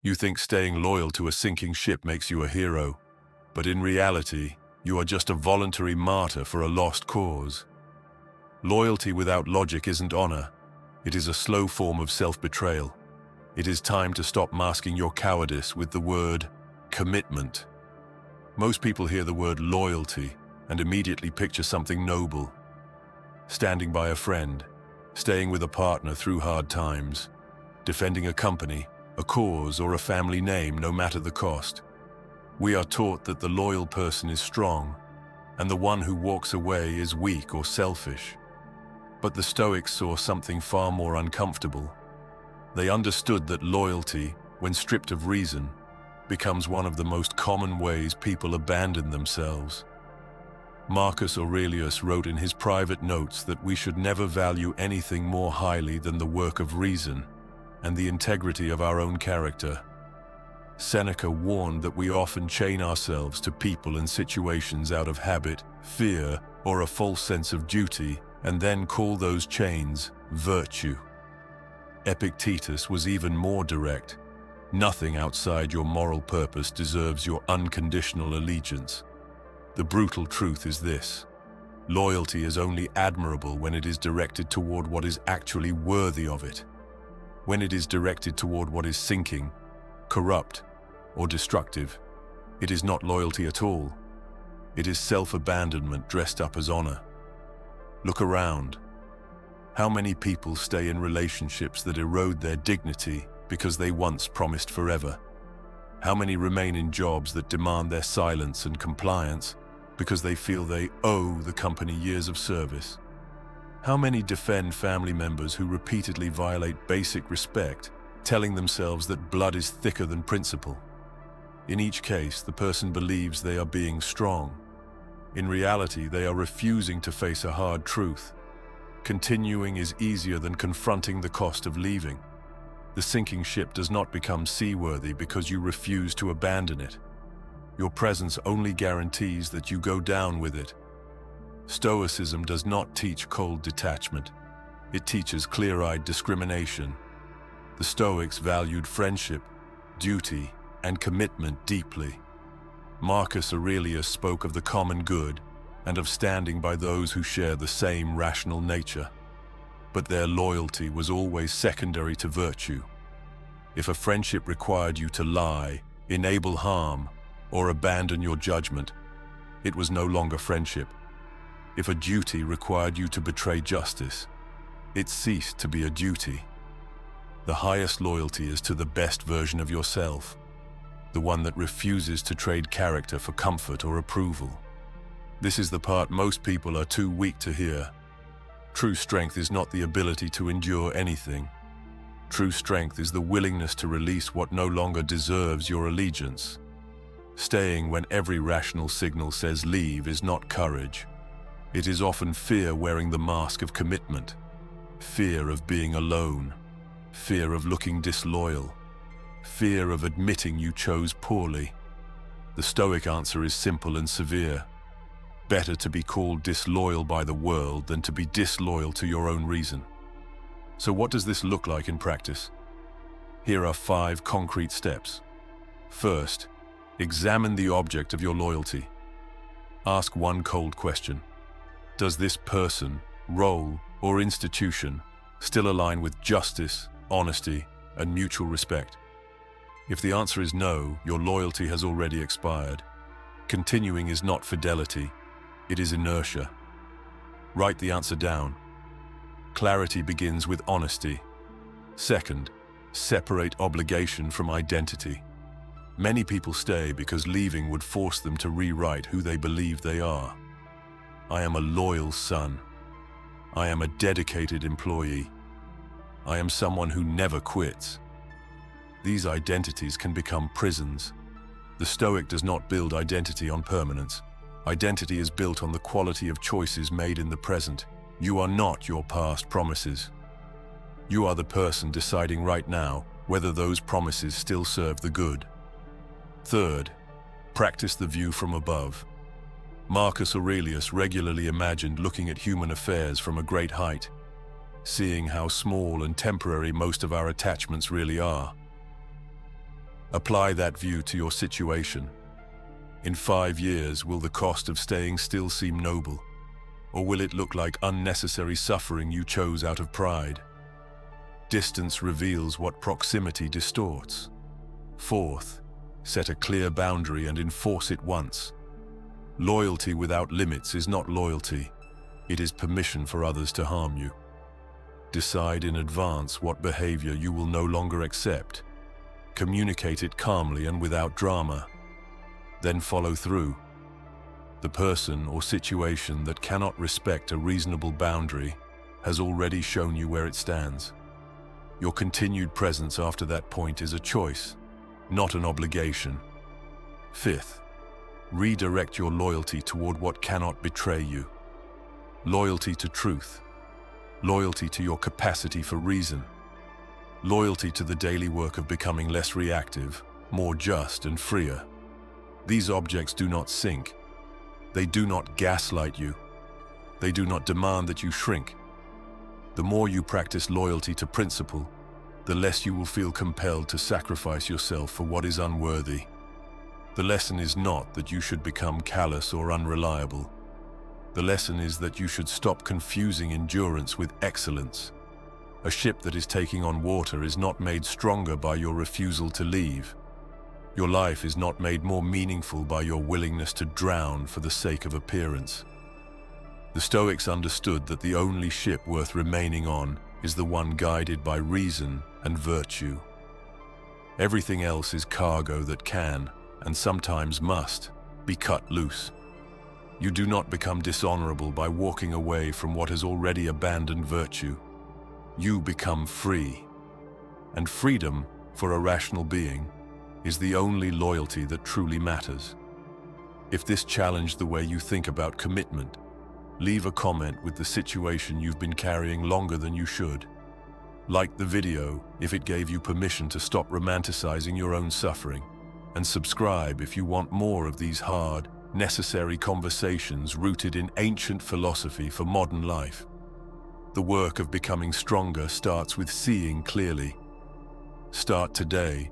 You think staying loyal to a sinking ship makes you a hero, but in reality, you are just a voluntary martyr for a lost cause. Loyalty without logic isn't honor. It is a slow form of self-betrayal. It is time to stop masking your cowardice with the word commitment. Most people hear the word loyalty and immediately picture something noble. Standing by a friend, staying with a partner through hard times, defending a company, a cause, or a family name no matter the cost. We are taught that the loyal person is strong, and the one who walks away is weak or selfish. But the Stoics saw something far more uncomfortable. They understood that loyalty, when stripped of reason, becomes one of the most common ways people abandon themselves. Marcus Aurelius wrote in his private notes that we should never value anything more highly than the work of reason and the integrity of our own character. Seneca warned that we often chain ourselves to people and situations out of habit, fear, or a false sense of duty, and then call those chains virtue. Epictetus was even more direct. Nothing outside your moral purpose deserves your unconditional allegiance. The brutal truth is this: loyalty is only admirable when it is directed toward what is actually worthy of it. When it is directed toward what is sinking, corrupt, or destructive, it is not loyalty at all. It is self-abandonment dressed up as honor. Look around. How many people stay in relationships that erode their dignity because they once promised forever? How many remain in jobs that demand their silence and compliance because they feel they owe the company years of service? How many defend family members who repeatedly violate basic respect, telling themselves that blood is thicker than principle? In each case, the person believes they are being strong. In reality, they are refusing to face a hard truth. Continuing is easier than confronting the cost of leaving. The sinking ship does not become seaworthy because you refuse to abandon it. Your presence only guarantees that you go down with it. Stoicism does not teach cold detachment. It teaches clear-eyed discrimination. The Stoics valued friendship, duty, and commitment deeply. Marcus Aurelius spoke of the common good and of standing by those who share the same rational nature. But their loyalty was always secondary to virtue. If a friendship required you to lie, enable harm, or abandon your judgment, it was no longer friendship. If a duty required you to betray justice, it ceased to be a duty. The highest loyalty is to the best version of yourself, the one that refuses to trade character for comfort or approval. This is the part most people are too weak to hear. True strength is not the ability to endure anything. True strength is the willingness to release what no longer deserves your allegiance. Staying when every rational signal says leave is not courage. It is often fear wearing the mask of commitment. Fear of being alone. Fear of looking disloyal. Fear of admitting you chose poorly. The Stoic answer is simple and severe. Better to be called disloyal by the world than to be disloyal to your own reason. So what does this look like in practice? Here are 5 concrete steps. First, examine the object of your loyalty. Ask one cold question. Does this person, role, or institution still align with justice, honesty, and mutual respect? If the answer is no, your loyalty has already expired. Continuing is not fidelity, it is inertia. Write the answer down. Clarity begins with honesty. Second, separate obligation from identity. Many people stay because leaving would force them to rewrite who they believe they are. I am a loyal son. I am a dedicated employee. I am someone who never quits. These identities can become prisons. The Stoic does not build identity on permanence. Identity is built on the quality of choices made in the present. You are not your past promises. You are the person deciding right now whether those promises still serve the good. Third, practice the view from above. Marcus Aurelius regularly imagined looking at human affairs from a great height, seeing how small and temporary most of our attachments really are. Apply that view to your situation. In 5 years, will the cost of staying still seem noble? Or will it look like unnecessary suffering you chose out of pride? Distance reveals what proximity distorts. Fourth, set a clear boundary and enforce it once. Loyalty without limits is not loyalty. It is permission for others to harm you. Decide in advance what behavior you will no longer accept. Communicate it calmly and without drama. Then follow through. The person or situation that cannot respect a reasonable boundary has already shown you where it stands. Your continued presence after that point is a choice, not an obligation. Fifth, redirect your loyalty toward what cannot betray you. Loyalty to truth. Loyalty to your capacity for reason. Loyalty to the daily work of becoming less reactive, more just and freer. These objects do not sink. They do not gaslight you. They do not demand that you shrink. The more you practice loyalty to principle, the less you will feel compelled to sacrifice yourself for what is unworthy. The lesson is not that you should become callous or unreliable. The lesson is that you should stop confusing endurance with excellence. A ship that is taking on water is not made stronger by your refusal to leave. Your life is not made more meaningful by your willingness to drown for the sake of appearance. The Stoics understood that the only ship worth remaining on is the one guided by reason and virtue. Everything else is cargo that can, and sometimes must, be cut loose. You do not become dishonorable by walking away from what has already abandoned virtue. You become free. And freedom, for a rational being, is the only loyalty that truly matters. If this challenged the way you think about commitment, leave a comment with the situation you've been carrying longer than you should. Like the video if it gave you permission to stop romanticizing your own suffering, and subscribe if you want more of these hard, necessary conversations rooted in ancient philosophy for modern life. The work of becoming stronger starts with seeing clearly. Start today